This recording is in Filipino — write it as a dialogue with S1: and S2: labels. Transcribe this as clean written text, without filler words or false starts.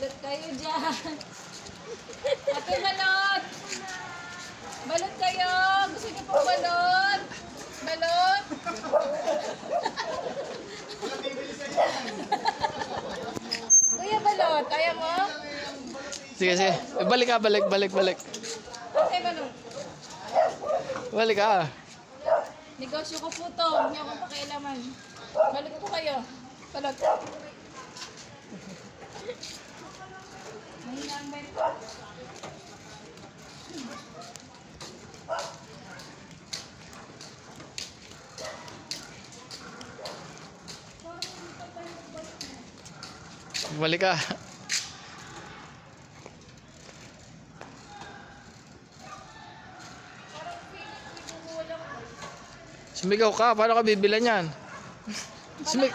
S1: Balot kayo dyan. Ate, balot. Balot kayo. Gusto niyo pong balot? Balot. Kuya, balot. Ayaw mo?
S2: Sige, sige. Balik ka, balik.
S1: Ate, balot.
S2: Balik ka.
S1: Negosyo ko po to. Huwag niyo akong pakialaman. Balik po kayo. Balot. Mahina ang bet.
S2: Balik ka. Sumigaw ka. Paano ka bibilan yan? Sumig...